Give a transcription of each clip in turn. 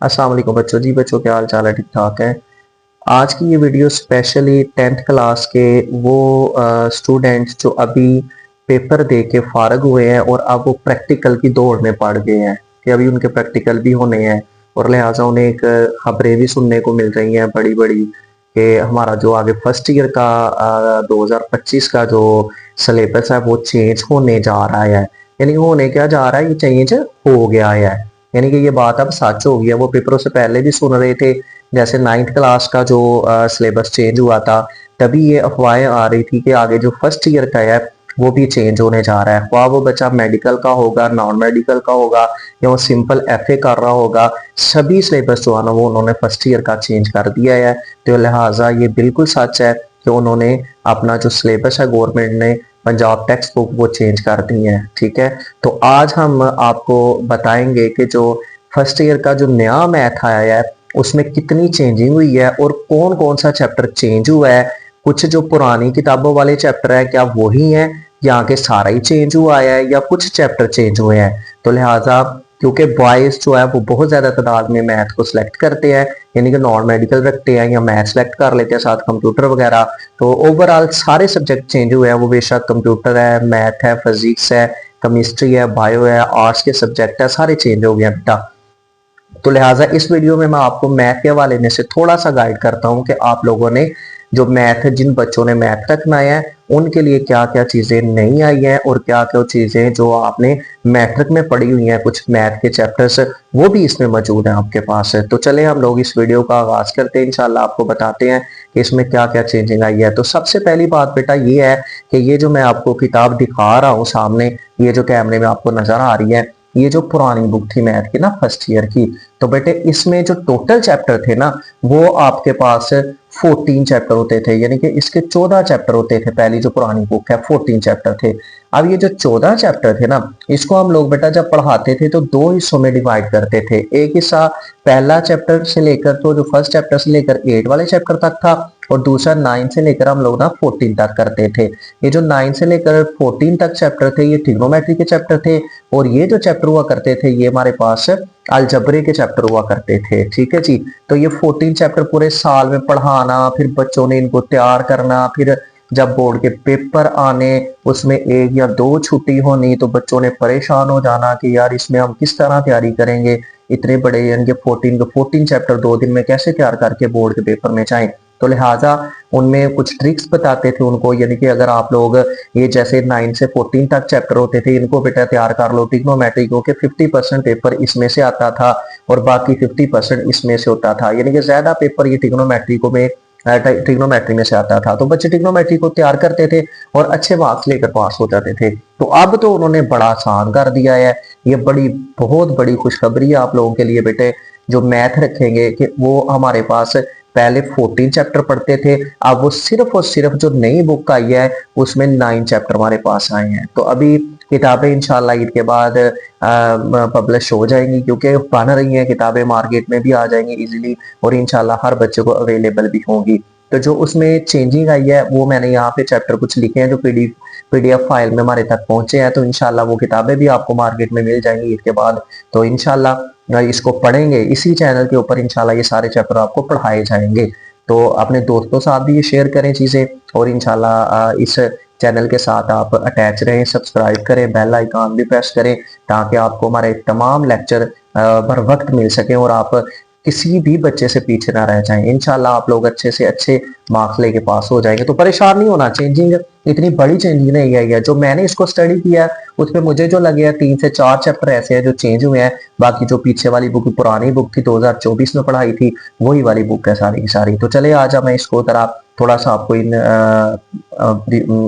अस्सलाम वालेकुम बच्चों। जी बच्चों, क्या हाल चाल है? ठीक ठाक है। आज की ये वीडियो स्पेशली 10th क्लास के वो स्टूडेंट्स जो अभी पेपर दे के फारग हुए हैं और अब वो प्रैक्टिकल की दौड़ में पड़ गए हैं कि अभी उनके प्रैक्टिकल भी होने हैं और लिहाजा उन्हें एक खबरें भी सुनने को मिल रही हैं बड़ी बड़ी कि हमारा जो आगे फर्स्ट ईयर का 2025 का जो सिलेबस है वो चेंज होने जा रहा है। यानी होने क्या जा रहा है, ये चेंज हो गया है। यानी कि ये बात अब सच हो गई है। वो पेपरों से पहले भी सुन रहे थे, जैसे 9th क्लास का जो सिलेबस चेंज हुआ था तभी ये अफवाहें आ रही थी कि आगे जो फर्स्ट ईयर का है वो भी चेंज होने जा रहा है। ख्वाह वो बच्चा मेडिकल का होगा, नॉन मेडिकल का होगा या वो सिंपल एफए कर रहा होगा, सभी सिलेबस जो है ना वो उन्होंने फर्स्ट ईयर का चेंज कर दिया है। तो लिहाजा ये बिल्कुल सच है कि उन्होंने अपना जो सिलेबस है गवर्नमेंट ने पंजाब टेक्स्ट बुक वो चेंज कर दी है। ठीक है, तो आज हम आपको बताएंगे कि जो फर्स्ट ईयर का जो नया मैथ आया है उसमें कितनी चेंजिंग हुई है और कौन कौन सा चैप्टर चेंज हुआ है। कुछ जो पुरानी किताबों वाले चैप्टर है क्या वही हैं या आगे सारा ही चेंज हुआ है या कुछ चैप्टर चेंज हुए हैं। तो लिहाजा क्योंकि बॉयज जो है वो बहुत ज्यादा तादाद में मैथ को सिलेक्ट करते हैं, यानी कि नॉन मेडिकल रखते हैं या मैथ सेलेक्ट कर लेते हैं साथ कंप्यूटर वगैरह, तो ओवरऑल सारे सब्जेक्ट चेंज हुए हैं। वो बेशक कंप्यूटर है, मैथ है, फिजिक्स है, केमिस्ट्री है, बायो है, आर्ट्स के सब्जेक्ट है, सारे चेंज हो गए हैं बेटा। तो लिहाजा इस वीडियो में मैं आपको मैथ के हवाले में से थोड़ा सा गाइड करता हूं कि आप लोगों ने जो मैथ, जिन बच्चों ने मैथ रखना है उनके लिए क्या क्या चीजें नहीं आई हैं और क्या क्या चीजें जो आपने मैट्रिक में पढ़ी हुई हैं, कुछ मैथ के चैप्टर्स वो भी इसमें मौजूद हैं आपके पास है। तो चले हम लोग इस वीडियो का आगाज करते हैं। इंशाल्लाह आपको बताते हैं कि इसमें क्या क्या चेंजिंग आई है। तो सबसे पहली बात बेटा ये है कि ये जो मैं आपको किताब दिखा रहा हूँ सामने, ये जो कैमरे में आपको नजर आ रही है, ये जो पुरानी बुक थी मैथ की ना फर्स्ट ईयर की, तो बेटे इसमें जो टोटल चैप्टर थे ना वो आपके पास 14 चैप्टर होते थे। यानी कि इसके 14 चैप्टर होते थे। पहली जो पुरानी बुक है 14 चैप्टर थे। अब ये जो 14 चैप्टर थे ना इसको हम लोग बेटा जब पढ़ाते थे तो दो हिस्सों में डिवाइड करते थे। एक हिस्सा पहला चैप्टर से लेकर, तो जो फर्स्ट चैप्टर से लेकर 8 वाले चैप्टर तक था, और दूसरा 9 से लेकर हम लोग ना 14 तक करते थे। ये जो 9 से लेकर 14 तक चैप्टर थे ये ट्रिग्नोमेट्री के चैप्टर थे, और ये जो चैप्टर हुआ करते थे ये हमारे पास अलजबरे के चैप्टर हुआ करते थे। ठीक है जी, तो ये 14 चैप्टर पूरे साल में पढ़ाना, फिर बच्चों ने इनको तैयार करना, फिर जब बोर्ड के पेपर आने उसमें एक या दो छुट्टी होनी तो बच्चों ने परेशान हो जाना कि यार इसमें हम किस तरह तैयारी करेंगे, इतने बड़े यानी कि 14 चैप्टर 2 दिन में कैसे तैयार करके बोर्ड के पेपर में जाएं। तो लिहाजा उनमें कुछ ट्रिक्स बताते थे उनको, यानी कि अगर आप लोग ये जैसे 9 से 14 तक चैप्टर होते थे इनको बेटा तैयार कर लो ट्रिग्नोमेट्री को, कि 50% पेपर इसमें से आता था और बाकी 50% इसमें से होता था। यानी कि ज्यादा पेपर ये ट्रिग्नोमेट्री में से आता था, तो बच्चे ट्रिग्नोमेट्री को तैयार करते थे और अच्छे मार्क्स लेकर पास हो जाते थे। तो अब तो उन्होंने बड़ा आसान कर दिया है। ये बहुत बड़ी खुशखबरी है आप लोगों के लिए बेटे। जो मैथ रखेंगे कि वो हमारे पास पहले 14 चैप्टर पढ़ते थे, अब वो सिर्फ और सिर्फ जो नई बुक आई है उसमें 9 चैप्टर हमारे पास आए हैं। तो अभी किताबें इंशाल्लाह ईद के बाद पब्लिश हो जाएंगी, क्योंकि बन रही हैं किताबें, मार्केट में भी आ जाएंगी इजीली और इंशाल्लाह हर बच्चे को अवेलेबल भी होंगी। तो जो उसमें चेंजिंग आई है वो मैंने यहाँ पे चैप्टर कुछ लिखे हैं जो पीडीएफ फाइल में हमारे तक पहुंचे हैं। तो इंशाल्लाह वो किताबें भी आपको मार्केट में मिल जाएंगी ईद के बाद। तो इंशाल्लाह इसको पढ़ेंगे इसी चैनल के ऊपर, इंशाल्लाह ये सारे चैप्टर आपको पढ़ाए जाएंगे। तो अपने दोस्तों के साथ भी ये शेयर करें चीजें, और इंशाल्लाह इस चैनल के साथ आप अटैच रहें, सब्सक्राइब करें, बेल आइकॉन भी प्रेस करें ताकि आपको हमारे तमाम लेक्चर बर वक्त मिल सके और आप किसी भी बच्चे से पीछे ना रह जाएं। इंशाल्लाह आप लोग अच्छे से अच्छे मार्क्स लेके पास हो जाएंगे। तो परेशान नहीं होना, चेंजिंग इतनी बड़ी चेंजिंग नहीं आई है। जो मैंने इसको स्टडी किया उसमें मुझे जो लगे हैं 3 से 4 चैप्टर ऐसे हैं जो चेंज हुए हैं। बाकी जो पीछे वाली बुक, पुरानी बुक थी 2024 में पढ़ाई थी, वही वाली बुक है सारी की सारी। तो चले आज मैं इसको तरह थोड़ा सा आपको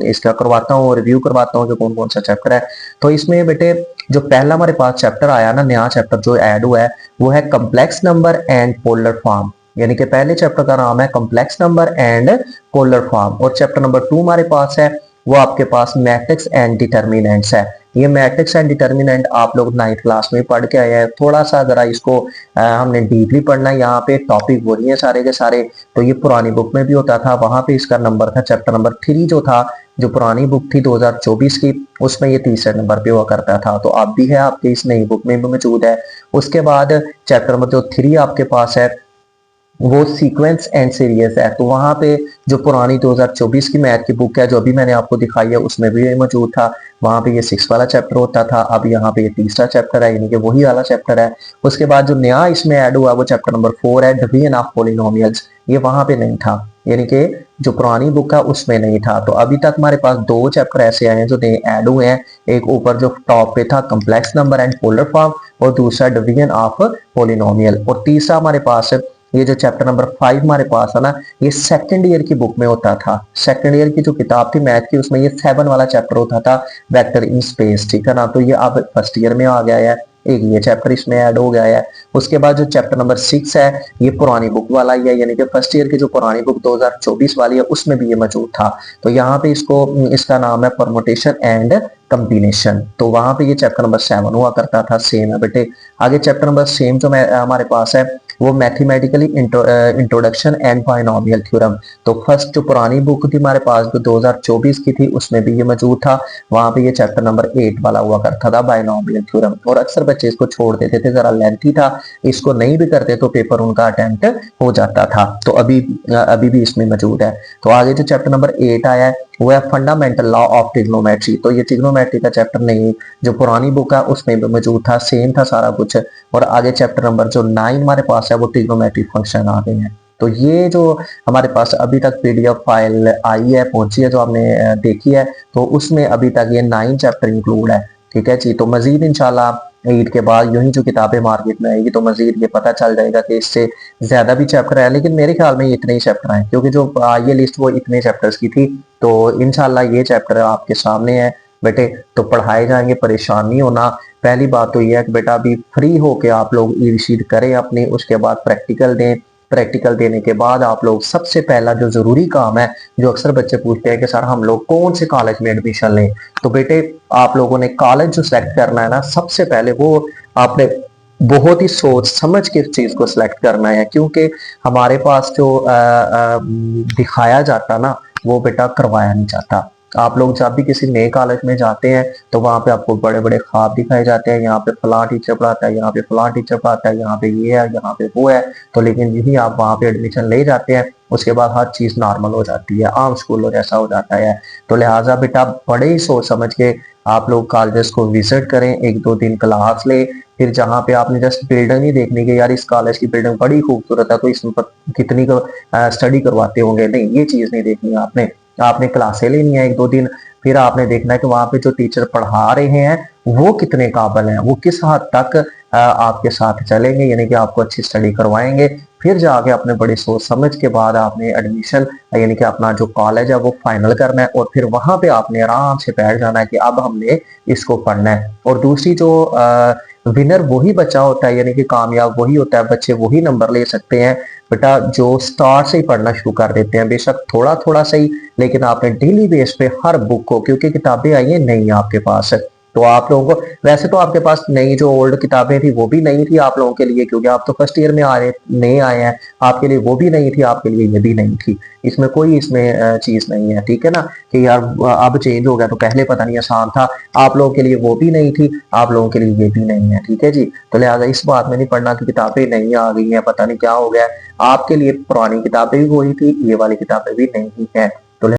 इसका करवाता हूँ, रिव्यू करवाता हूँ जो कौन कौन सा चैप्टर है। तो इसमें बेटे जो पहला हमारे पास चैप्टर आया ना, नया चैप्टर जो ऐड हुआ है वो है complex number and polar form. यानी कि पहले चैप्टर का नाम है complex number and polar form, और चैप्टर नंबर 2 हमारे पास है वो आपके पास मैट्रिक्स एंड डिटर्मिनेंट्स है। ये मैट्रिक्स एंड डिटर्मिनेंट आप लोग 9th क्लास में पढ़ के आए हैं। थोड़ा सा जरा इसको हमने डीपली पढ़ना है। यहाँ पे टॉपिक वही है सारे के सारे, तो ये पुरानी बुक में भी होता था, वहां पे इसका नंबर था चैप्टर नंबर 3 जो था, जो पुरानी बुक थी 2024 की, उसमें ये तीसरे नंबर पे हुआ करता था। तो अब भी है आपके इस नई बुक में भी मौजूद है। उसके बाद चैप्टर नंबर जो 3 आपके पास है वो सीक्वेंस एंड सीरीज है। तो वहां पे जो पुरानी 2024 की मैथ की बुक है जो अभी मैंने आपको दिखाई है उसमें भी ये मौजूद था। वहां पे ये 6 वाला चैप्टर होता था, अब यहाँ पे ये तीसरा चैप्टर है, यानी कि वही वाला चैप्टर है। उसके बाद जो नया इसमें ऐड हुआ वो चैप्टर नंबर 4 है, डिवीजन ऑफ पॉलिनोमियल्स। ये वहां पे नहीं था, यानी कि जो पुरानी बुक है उसमें नहीं था। तो अभी तक हमारे पास 2 चैप्टर ऐसे आए हैं जो नए ऐड हुए हैं। एक ऊपर जो टॉप पे था complex number and polar form, और दूसरा डिवीजन ऑफ पॉलिनोमियल, और तीसरा हमारे पास ये जो चैप्टर नंबर 5 हमारे पास है ना, ये सेकंड ईयर की बुक में होता था। सेकंड ईयर की जो किताब थी मैथ की उसमें ये 7 वाला चैप्टर होता था, वेक्टर इन स्पेस, ठीक है ना। तो ये अब फर्स्ट ईयर में आ गया है, एक ये चैप्टर इसमें ऐड हो गया है। उसके बाद जो चैप्टर नंबर 6 है ये पुरानी बुक वाला ही है, यानी कि फर्स्ट ईयर की जो पुरानी बुक 2024 वाली है उसमें भी ये मौजूद था। तो यहाँ पे इसका नाम है परमुटेशन एंड कॉम्बिनेशन। तो वहां पे ये चैप्टर नंबर 7 हुआ करता था, सेम है बेटे। आगे चैप्टर नंबर सेम जो हमारे पास है वो mathematically introduction and binomial theorem. तो फर्स्ट जो पुरानी बुक थी हमारे पास जो 2024 की थी उसमें भी ये मौजूद था, वहां पे ये चैप्टर नंबर 8 वाला हुआ करता था, बाइनोमियल थ्योरम। और अक्सर बच्चे इसको छोड़ देते थे, जरा लेंथी था, इसको नहीं भी करते तो पेपर उनका अटेम्प्ट हो जाता था। तो अभी भी इसमें मौजूद है। तो आगे जो चैप्टर नंबर 8 आया है वो है फंडामेंटल लॉ ऑफ ट्रिग्नोमेट्री। तो ये ट्रिग्नोमेट्री का चैप्टर नहीं, जो पुरानी बुक है उसमें भी मौजूद था, सेम था सारा कुछ। और आगे चैप्टर नंबर जो 9 हमारे पास है वो ट्रिग्नोमेट्री फंक्शन आ गए हैं। तो ये जो हमारे पास अभी तक पीडीएफ फाइल आई है, पहुंची है, जो आपने देखी है, तो उसमें अभी तक ये 9 चैप्टर इंक्लूड है, ठीक है जी। तो मजीद इंशाल्लाह ईद के बाद यूं ही जो किताबें मार्केट में आएगी तो मजीद ये पता चल जाएगा कि इससे ज्यादा भी चैप्टर है, लेकिन मेरे ख्याल में इतने ही चैप्टर हैं, क्योंकि जो ये लिस्ट वो इतने चैप्टर्स की थी। तो इंशाल्लाह ये चैप्टर आपके सामने है बेटे, तो पढ़ाए जाएंगे, परेशान नहीं होना। पहली बात तो ये है कि बेटा अभी फ्री होके आप लोग ई शीट करें अपनी, उसके बाद प्रैक्टिकल दें। प्रैक्टिकल देने के बाद आप लोग सबसे पहला जो जरूरी काम है, जो अक्सर बच्चे पूछते हैं कि सर हम लोग कौन से कॉलेज में एडमिशन लें, तो बेटे आप लोगों ने कॉलेज जो सिलेक्ट करना है ना, सबसे पहले वो आपने बहुत ही सोच समझ के चीज को सिलेक्ट करना है। क्योंकि हमारे पास जो दिखाया जाता ना वो बेटा करवाया नहीं जाता। आप लोग जब भी किसी नए कॉलेज में जाते हैं तो वहां पे आपको बड़े बड़े ख्वाब दिखाए जाते हैं, यहाँ पे फलां टीचर पढ़ाता है, यहाँ पे फलां टीचर पढ़ाता है, यहाँ पे ये है, यहाँ पे वो है। तो लेकिन यही आप वहां पे एडमिशन ले जाते हैं, उसके बाद हर चीज नॉर्मल हो जाती है, आम स्कूलों जैसा हो जाता है। तो लिहाजा बेटा बड़े ही सोच समझ के आप लोग कॉलेजेस को विजिट करें, 1-2 दिन क्लास ले। फिर जहाँ पे आपने जस्ट बिल्डिंग नहीं देखनी कि यार इस कॉलेज की बिल्डिंग बड़ी खूबसूरत है तो इसमें कितनी स्टडी करवाते होंगे, नहीं, ये चीज नहीं देखनी आपने। आपने क्लासें लेनी है 1-2 दिन, फिर आपने देखना है कि वहां पे जो टीचर पढ़ा रहे हैं वो कितने काबिल हैं, वो किस हद तक आपके साथ चलेंगे, यानी कि आपको अच्छी स्टडी करवाएंगे। फिर जाके अपने बड़ी सोच समझ के बाद आपने एडमिशन यानी कि अपना जो कॉलेज है वो फाइनल करना है, और फिर वहां पे आपने आराम से बैठ जाना है कि अब हमने इसको पढ़ना है। और दूसरी जो विनर वही बच्चा होता है, यानी कि कामयाब वही होता है, बच्चे वही नंबर ले सकते हैं बेटा जो स्टार्ट से ही पढ़ना शुरू कर देते हैं। बेशक थोड़ा थोड़ा सही, लेकिन आपने डेली बेस पे हर बुक को, क्योंकि किताबें आई हैं नई आपके पास, तो आप लोगों को वैसे तो आपके पास नई जो ओल्ड किताबें थी वो भी नहीं थी आप लोगों के लिए, क्योंकि आप तो फर्स्ट ईयर में नए आए हैं, आपके लिए वो भी नहीं थी, आपके लिए ये भी नहीं थी। इसमें कोई इसमें चीज नहीं है, ठीक है ना, कि यार अब चेंज हो गया तो पहले पता नहीं आसान था, आप लोगों के लिए वो भी नहीं थी, आप लोगों के लिए ये भी नहीं है, ठीक है जी। तो लिहाजा इस बात में नहीं पढ़ना कि किताबें नहीं आ गई हैं, पता नहीं क्या हो गया। आपके लिए पुरानी किताबें भी वही थी, ये वाली किताबें भी नहीं है।